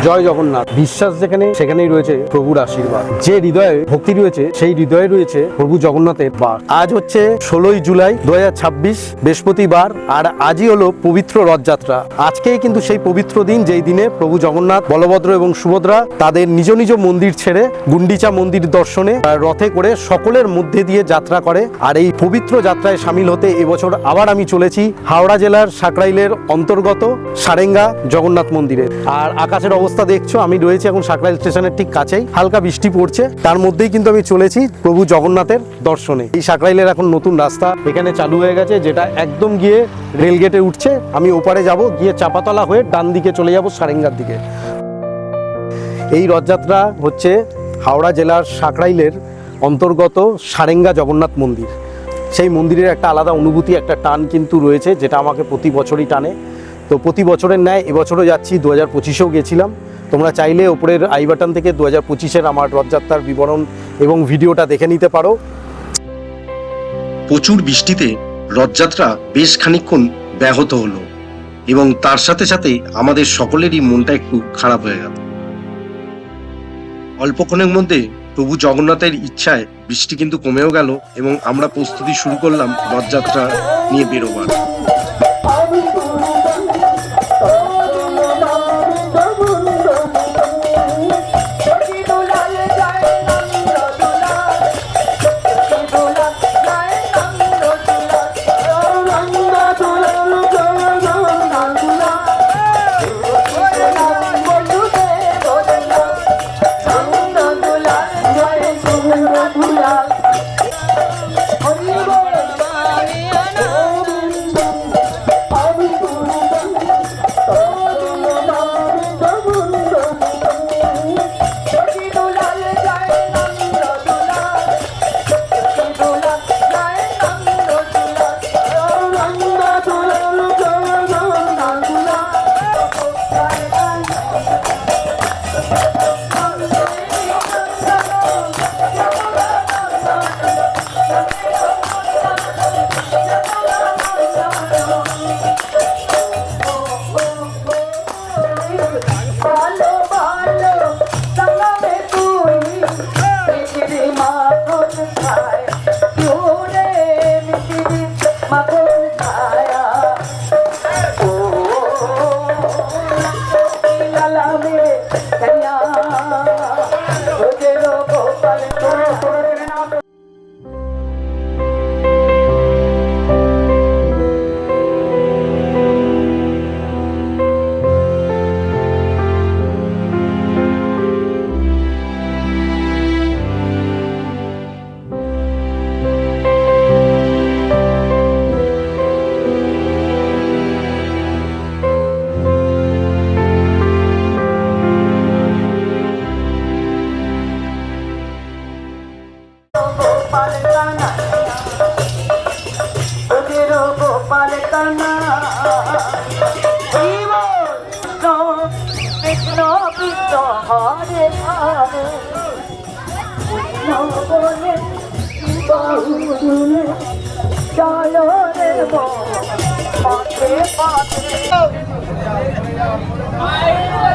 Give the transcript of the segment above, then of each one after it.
জয় জগন্নাথ। বিশ্বাস যেখানে সেখানেই রয়েছে প্রভুর আশীর্বাদ। যে হৃদয়ে ভক্তি রয়েছে সেই হৃদয়ে রয়েছে প্রভু জগন্নাথের বাস। আজ হচ্ছে 16ই জুলাই 2026 বৃহস্পতিবার, আর আজই হলো পবিত্র রথযাত্রা। আজকেই কিন্তু সেই পবিত্র দিন, যেই দিনে প্রভু জগন্নাথ, বলভদ্র এবং সুভদ্রা তাদের নিজ নিজ মন্দির ছেড়ে গুন্ডিচা মন্দির দর্শনে রথে করে সকলের মধ্যে দিয়ে যাত্রা করে। আর এই পবিত্র যাত্রায় সামিল হতে এবছর আবার আমি চলেছি হাওড়া জেলার সাকরাইলের অন্তর্গত সারেঙ্গা জগন্নাথ মন্দিরে। আর আকাশের অবস্থা দেখছো, আমি রয়েছি এখন সাকরাইল স্টেশনের ঠিক কাছেই। হালকা বৃষ্টি পড়ছে, তার মধ্যেই কিন্তু আমি চলেছি প্রভু জগন্নাথের দর্শনে। এই সাকরাইলের এখন নতুন রাস্তা এখানে চালু হয়ে গেছে, যেটা একদম গিয়ে রেলগেটে উঠছে। আমি ওপারে যাব, গিয়ে চাপাতলা হয়ে ডান দিকে চলে যাব সারেঙ্গার দিকে। এই রথযাত্রা হচ্ছে হাওড়া জেলার সাকরাইলের অন্তর্গত সারেঙ্গা জগন্নাথ মন্দির। সেই মন্দিরের একটা আলাদা অনুভূতি, একটা টান কিন্তু রয়েছে, যেটা আমাকে প্রতি বছরই টানে। তো প্রতি বছরের ন্যায় এবছরও যাচ্ছি। 2025-এও গেছিলাম। তোমরা চাইলে ওপরের আই বাটন থেকে 2025-এর আমার রথযাত্রার বিবরণ এবং ভিডিওটা দেখে নিতে পারো। প্রচুর বৃষ্টিতে রথযাত্রা বেশ খানিকক্ষণ ব্যাহত হলো এবং তার সাথে সাথে আমাদের সকলেরই মনটা একটু খারাপ হয়ে গেল। অল্পক্ষণের মধ্যে প্রভু জগন্নাথের ইচ্ছায় বৃষ্টি কিন্তু কমেও গেল এবং আমরা প্রস্তুতি শুরু করলাম রথযাত্রা নিয়ে বেরোবার।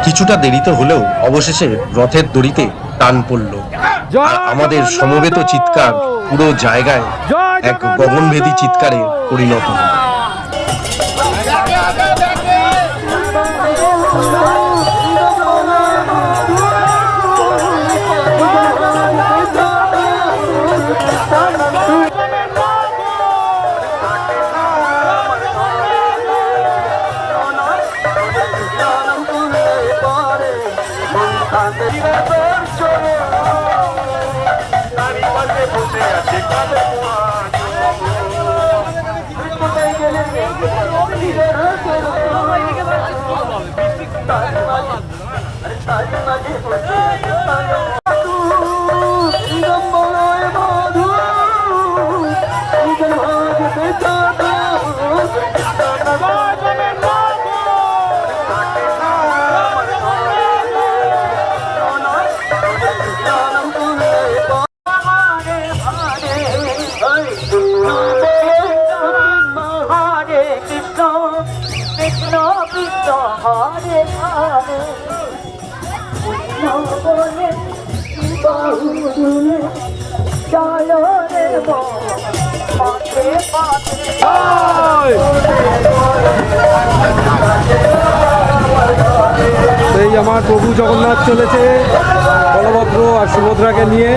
কিছুটা দেরিতে হলেও অবশেষে রথের দড়িতে টান পড়ল, আর আমাদের সমবেত চিৎকার পুরো জায়গায় এক গগনভেদী চিৎকারে পরিণত হল। এই আমার প্রভু জগন্নাথ চলেছে বলভদ্র আর সুভদ্রাকে নিয়ে।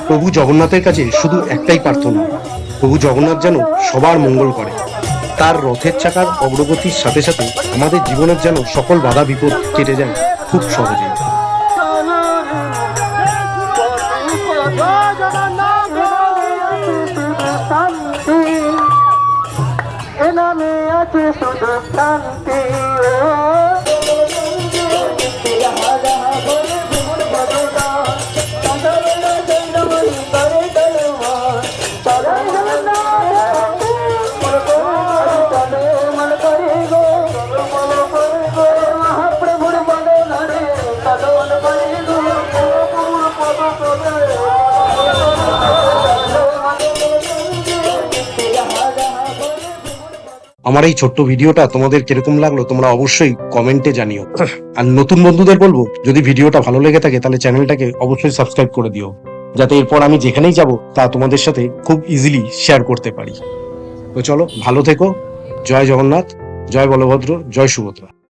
প্রভু জগন্নাথের কাছে শুধু একটাই প্রার্থনা, প্রভু জগন্নাথ যেন সবার মঙ্গল করে। তার রথের চাকার অগ্রগতির সাথে সাথে আমাদের জীবনের যেন সকল বাধা বিপদ কেটে যায় খুব সহজে। আমার এই ছোট্ট ভিডিওটা তোমাদের কিরকম লাগলো তোমরা অবশ্যই কমেন্টে জানিও। আর নতুন বন্ধুদের বলবো, যদি ভিডিওটা ভালো লেগে থাকে তাহলে চ্যানেলটাকে অবশ্যই সাবস্ক্রাইব করে দিও, যাতে এরপর আমি যেখানেই যাব তা তোমাদের সাথে খুব ইজিলি শেয়ার করতে পারি। তো চলো, ভালো থেকো। জয় জগন্নাথ, জয় বলভদ্র, জয় সুভদ্রা।